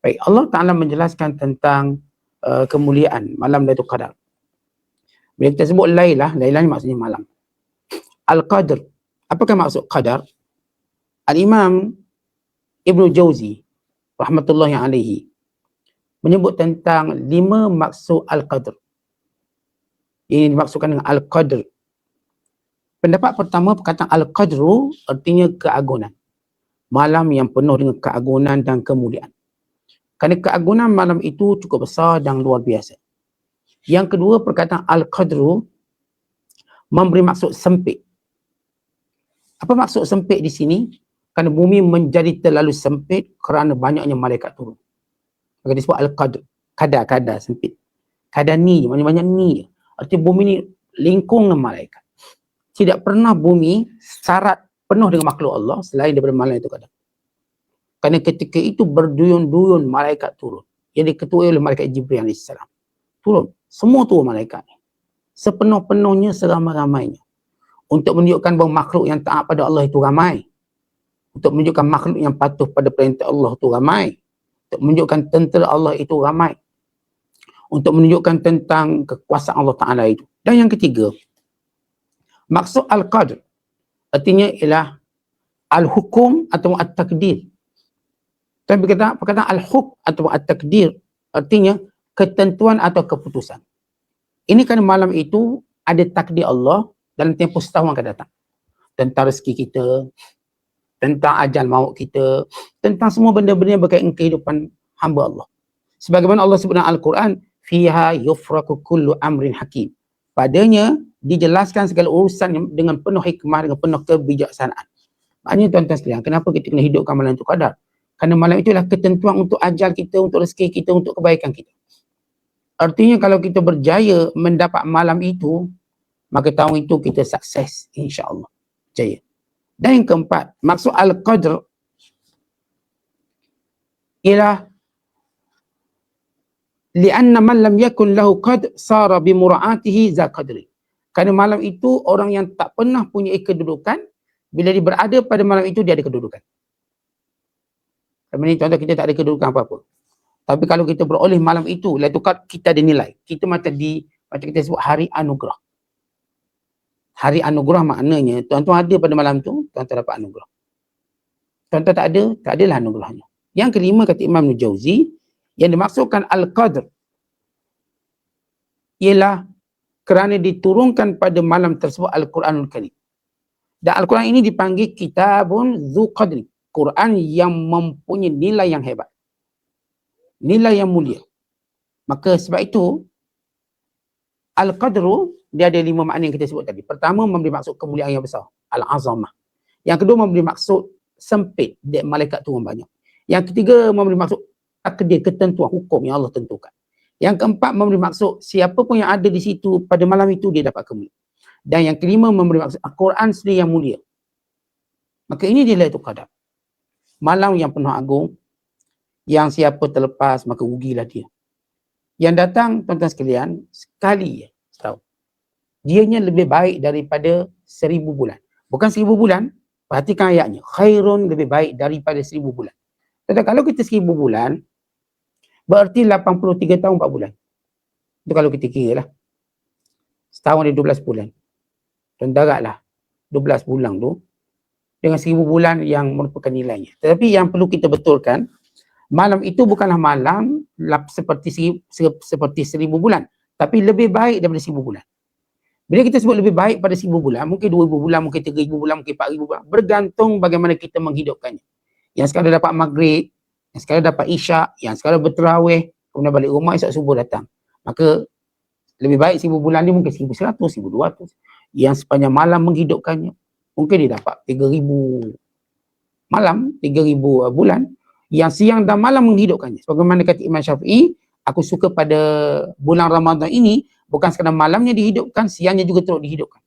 Baik, Allah Ta'ala menjelaskan tentang kemuliaan malam Lailatul Qadar. Bila kita sebut Lailah ni maksudnya malam. Al-Qadr, apakah maksud Qadar? Al-Imam Ibnu Jauzi rahmatullahi alaihi menyebut tentang 5 maksud Al-Qadr. Ini dimaksudkan dengan Al-Qadr. Pendapat pertama, perkataan Al-Qadru artinya keagungan. Malam yang penuh dengan keagungan dan kemuliaan. Kerana keagungan malam itu cukup besar dan luar biasa. Yang kedua, perkataan Al-Qadru memberi maksud sempit. Apa maksud sempit di sini? Kerana bumi menjadi terlalu sempit kerana banyaknya malaikat turun. Maka disebut Al-Qadr. Kadar sempit. Kadar ni, banyak-banyak ni. Artinya bumi ni lingkung dengan malaikat. Tidak pernah bumi syarat penuh dengan makhluk Allah selain daripada malam itu kadar. Kerana ketika itu berduyun-duyun malaikat turun. Yang diketuai oleh malaikat Jibril AS. Turun. Semua turun malaikat ni. Sepenuh-penuhnya, seramai-ramainya. Untuk menunjukkan bahawa makhluk yang taat pada Allah itu ramai. Untuk menunjukkan makhluk yang patuh pada perintah Allah itu ramai. Untuk menunjukkan tentera Allah itu ramai. Untuk menunjukkan tentang kekuasaan Allah Ta'ala itu. Dan yang ketiga, maksud Al-Qadr artinya ialah Al-Hukum atau At-Takdir. Dan perkataan Al-Hukm atau At-Takdir artinya ketentuan atau keputusan. Ini kerana malam itu ada takdir Allah dalam tempoh setahun akan datang. Tentang rezeki kita, tentang ajal maut kita, tentang semua benda-benda yang berkaitan kehidupan hamba Allah. Sebagaimana Allah sebut dalam Al-Quran, fiha yufraku kullu amrin hakim. Padanya dijelaskan segala urusan dengan penuh hikmah, dengan penuh kebijaksanaan. Maknanya tuan-tuan sekalian, kenapa kita kena hidupkan malam itu qadar? Kerana malam itu adalah ketentuan untuk ajal kita, untuk rezeki kita, untuk kebaikan kita. Artinya kalau kita berjaya mendapat malam itu, maka tahun itu kita sukses, insya-Allah. Jaya. Dan yang keempat, maksud Al-Qadr ialah li'anna man lam yakun lahu qadr sara bi mura'atihi za qadri. Kerana malam itu orang yang tak pernah punya kedudukan, bila dia berada pada malam itu dia ada kedudukan. Sebenarnya contoh kita tak ada kedudukan apa-apa. Tapi kalau kita beroleh malam itu, Lailatul Qadar, kita ada nilai. Kita macam kita sebut hari anugerah. Hari anugerah maknanya tuan-tuan ada pada malam tu, tuan-tuan dapat anugerah. Tuan-tuan tak ada, tak adalah anugerahnya. Yang kelima kata Imam Ibnu Jauzi, yang dimaksudkan Al-Qadr ialah kerana diturunkan pada malam tersebut Al-Quranul Karim. Dan Al-Quran ini dipanggil kitabun dzu qadri. Quran yang mempunyai nilai yang hebat. Nilai yang mulia. Maka sebab itu Al-Qadru dia ada 5 makna yang kita sebut tadi. Pertama, memberi maksud kemuliaan yang besar, Al-Azamah. Yang kedua, memberi maksud sempit, malaikat turun banyak. Yang ketiga, memberi maksud takdir, ketentuan hukum yang Allah tentukan. Yang keempat, memberi maksud siapa pun yang ada di situ pada malam itu dia dapat kemuliaan. Dan yang kelima, memberi maksud Al-Quran sendiri yang mulia. Maka ini dia Lailatul Qadar. Malam yang penuh agung, yang siapa terlepas maka rugilah dia. Yang datang, tuan-tuan sekalian, sekali setahun. Dianya lebih baik daripada 1000 bulan. Bukan 1000 bulan, perhatikan ayatnya. Khairun, lebih baik daripada 1000 bulan. Tetapi kalau kita 1000 bulan, berarti 83 tahun 4 bulan. Itu kalau kita kira lah. Setahun ada 12 bulan. Dan daratlah 12 bulan tu dengan 1000 bulan yang merupakan nilainya. Tetapi yang perlu kita betulkan, malam itu bukanlah malam seperti 1000 bulan. Tapi lebih baik daripada 1000 bulan. Bila kita sebut lebih baik pada 1000 bulan, mungkin 2000 bulan, mungkin 3000 bulan, mungkin 4000 bulan. Bergantung bagaimana kita menghidupkannya. Yang sekarang dapat maghrib, yang sekarang dapat isyak, yang sekarang berterawih, kemudian balik rumah esok subuh datang. Maka lebih baik 1000 bulan ni mungkin 1100, 1200. Yang sepanjang malam menghidupkannya, mungkin dia dapat 3000 malam, 3000 bulan. Yang siang dan malam menghidupkannya. Sebagaimana kata Imam Syafi'i, aku suka pada bulan Ramadan ini, bukan sekadar malamnya dihidupkan, siangnya juga terus dihidupkan.